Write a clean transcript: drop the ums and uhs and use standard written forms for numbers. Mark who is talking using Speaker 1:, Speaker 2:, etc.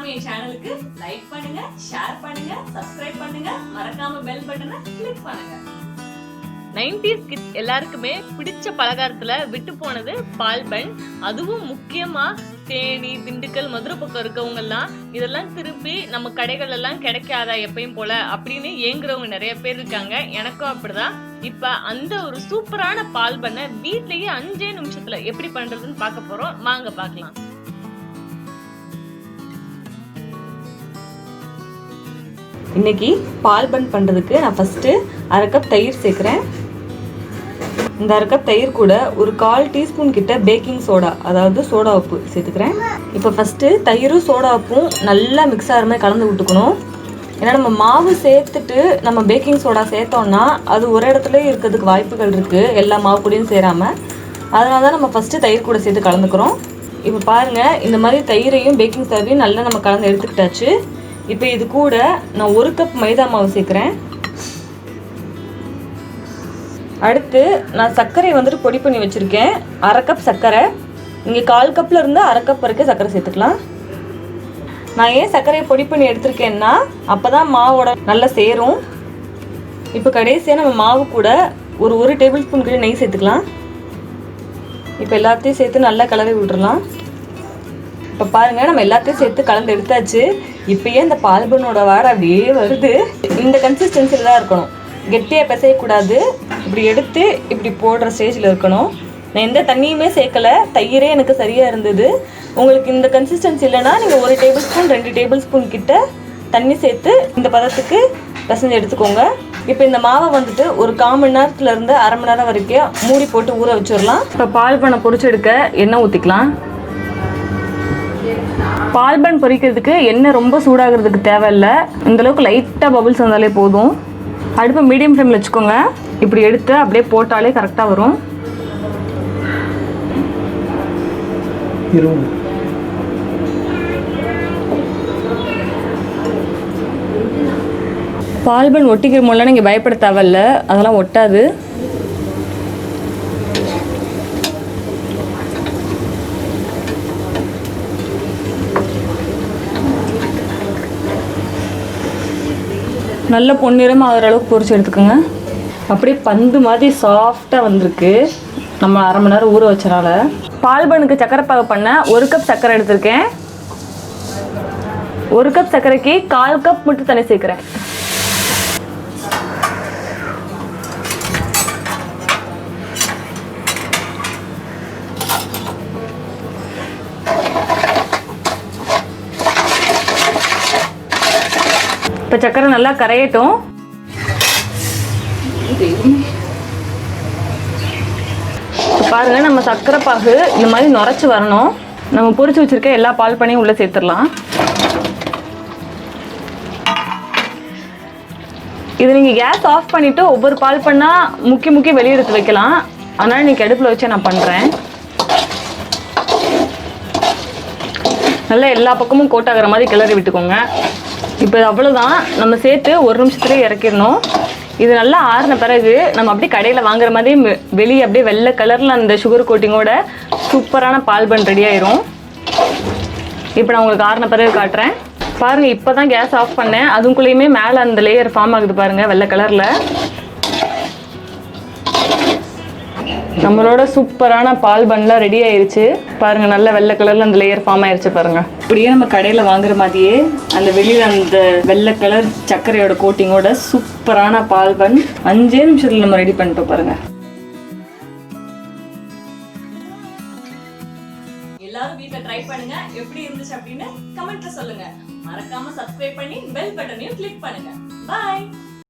Speaker 1: மறக்காம என் சேனலுக்கு லைக் பண்ணுங்க, ஷேர் பண்ணுங்க, சப்ஸ்கிரைப் பண்ணுங்க, மறக்காம பெல் பட்டனை கிளிக் பண்ணுங்க.
Speaker 2: 90's கிட்ஸ் எல்லாருக்குமே பிடிச்ச பலகாரத்துல விட்டு போனது பால் பன். அதுவும் முக்கியமா தேனி, திண்டுக்கல், மதுரை பக்கம் இருக்கவங்க எல்லாம் இதெல்லாம் திருப்பி நம்ம கடைகள் எல்லாம் கிடைக்காதா எப்பயும் போல அப்படின்னு ஏங்குறவங்க நிறைய பேர் இருக்காங்க. எனக்கும் அப்படிதான். இப்ப அந்த ஒரு சூப்பரான பால் பண்ண வீட்லயே 5 நிமிஷத்துல எப்படி பண்றதுன்னு பார்க்க போறோம். வாங்க பார்க்கலாம்.
Speaker 3: இன்னைக்கு பால் பன் பண்ணுறதுக்கு நான் ஃபஸ்ட்டு 1/2 கப் தயிர் சேர்க்குறேன். இந்த 1/2 கப் தயிர் கூட ஒரு 1/4 டீஸ்பூன் கிட்ட பேக்கிங் சோடா, அதாவது சோடா உப்பு சேர்த்துக்கிறேன். இப்போ ஃபஸ்ட்டு தயிரும் சோடா உப்பும் நல்லா மிக்ஸ் ஆகிற மாதிரி கலந்து விட்டுக்கணும். ஏன்னா நம்ம மாவு சேர்த்துட்டு நம்ம பேக்கிங் சோடா சேர்த்தோம்னா அது ஒரு இடத்துல இருக்கிறதுக்கு வாய்ப்புகள் இருக்குது, எல்லா மாவு கூடயும் சேராமல். அதனால தான் நம்ம ஃபஸ்ட்டு தயிர் கூட சேர்த்து கலந்துக்கிறோம். இப்போ பாருங்கள், இந்த மாதிரி தயிரையும் பேக்கிங் சோடாவையும் நல்லா நம்ம கலந்து எடுத்துக்கிட்டாச்சு. இப்போ இது கூட நான் 1 கப் மைதா மாவு சேர்க்குறேன். அடுத்து நான் சர்க்கரை வந்துட்டு பொடி பண்ணி வச்சுருக்கேன். 1/2 கப் சர்க்கரை. இங்கே 1/4 கப்பில் இருந்து 1/2 கப் வரைக்கும் சர்க்கரை சேர்த்துக்கலாம். நான் ஏன் சர்க்கரையை பொடி பண்ணி எடுத்திருக்கேன்னா அப்போ தான் மாவோட நல்லா சேரும். இப்போ கடைசியாக நம்ம மாவு கூட ஒரு டேபிள் ஸ்பூன் கிட்ட நெய் சேர்த்துக்கலாம். இப்போ எல்லாத்தையும் சேர்த்து நல்லா கலரி விட்டுறலாம். இப்போ பாருங்கள், நம்ம எல்லாத்தையும் சேர்த்து கலந்து எடுத்தாச்சு. இப்போயே இந்த பால் பன்னோட வாடை அப்படியே வருது. இந்த கன்சிஸ்டன்சியில் தான் இருக்கணும், கெட்டியாக பிசையக்கூடாது. இப்படி எடுத்து இப்படி போடுற ஸ்டேஜில் இருக்கணும். நான் எந்த தண்ணியுமே சேர்க்கலை, தயிரே எனக்கு சரியாக இருந்தது. உங்களுக்கு இந்த கன்சிஸ்டன்சி இல்லைன்னா நீங்கள் 1 டேபிள் ஸ்பூன் 2 டேபிள் ஸ்பூன் கிட்ட தண்ணி சேர்த்து இந்த பதத்துக்கு பிசைஞ்சு எடுத்துக்கோங்க. இப்போ இந்த மாவை வந்துட்டு ஒரு 1/4 மணி நேரத்துலேருந்து 1/2 மணி நேரம் வரைக்கும் மூடி போட்டு ஊற வச்சிடலாம். இப்போ பால் பண்ணை பொரிச்சு எடுக்க எண்ணெய் ஊற்றிக்கலாம். பால் பன் பொரிக்கிறதுக்கு எண்ணெய் ரொம்ப சூடாகிறதுக்கு தேவையில்லை, இந்தளவுக்கு லைட்டாக பபுள்ஸ் வந்தாலே போதும். அடுப்பை மீடியம் ஃப்ளேமில் வச்சுக்கோங்க. இப்படி எடுத்து அப்படியே போட்டாலே கரெக்டாக வரும். பால் பன் ஒட்டிக்கிற மூலம் நீங்கள் பயப்பட தேவையில்ல, அதெல்லாம் ஒட்டாது. நல்ல பொன்னிறமாக ஆகிற அளவுக்கு பொரிச்சு எடுத்துக்கோங்க. அப்படியே பந்து மாதிரி சாஃப்டாக வந்திருக்கு, நம்ம 1/2 மணி நேரம் ஊற வச்சனால. பால் பனுக்கு சக்கரை பாகு பண்ண 1 கப் சர்க்கரை எடுத்திருக்கேன். 1 கப் சர்க்கரைக்கு 1/4 கப் மட்டும் தண்ணி சேர்க்குறேன். இப்போ சக்கரை நல்லா கரையட்டும். பாருங்க, நம்ம சர்க்கரை பாகு இந்த மாதிரி நுரைச்சி வரணும். நம்ம பொரிச்சு வச்சிருக்க எல்லா பால் பண்ணையும் உள்ளே சேர்த்துடலாம். இது நீங்கள் கேஸ் ஆஃப் பண்ணிவிட்டு ஒவ்வொரு பால் பண்ணால் முக்கி வெளியே எடுத்து வைக்கலாம். அதனால் இன்றைக்கி அடுப்பில் வச்சு நான் பண்ணுறேன். நல்லா எல்லா பக்கமும் கோட்டாகிற மாதிரி கிளறி விட்டுக்கோங்க. இப்போ அவ்வளோதான், நம்ம சேர்த்து 1 நிமிஷத்துலேயே இறக்கிடணும். இது நல்லா ஆறின பிறகு நம்ம அப்படியே கடையில் வாங்குற மாதிரி வெளியே அப்படியே வெள்ளை கலரில் அந்த சுகர் கோட்டிங்கோட சூப்பரான பால் பன் ரெடி ஆயிரும். இப்போ நான் உங்களுக்கு ஆறின பிறகு காட்டுறேன். பாருங்கள், இப்போ தான் கேஸ் ஆஃப் பண்ணேன், அதுக்குள்ளேயுமே மேலே அந்த லேயர் ஃபார்ம் ஆகுது பாருங்கள், வெள்ளை கலரில். நம்மளோட சூப்பரான பால் பன்லாம் ரெடி ஆயிருச்சு. பாருங்கள், நல்ல வெள்ளை கலரில் அந்த லேயர் ஃபார்ம் ஆயிடுச்சு பாருங்கள். இப்படியே நம்ம கடையில் வாங்குற மாதிரியே அந்த வெளியில் அந்த வெள்ளை கலர் சர்க்கரையோட கோட்டிங்கோட சூப்பரான பால் பன் 5 நிமிஷத்தில் நம்ம ரெடி பண்ணிட்டோம் பாருங்கள்.
Speaker 1: எல்லாரும் வீட்ல ட்ரை பண்ணுங்க, எப்படி இருந்துச்சு அப்படின்னு கமெண்ட்ல சொல்லுங்க. மறக்காம சப்ஸ்கிரைப் பண்ணி பெல் பட்டனையும் கிளிக் பண்ணுங்க. பை.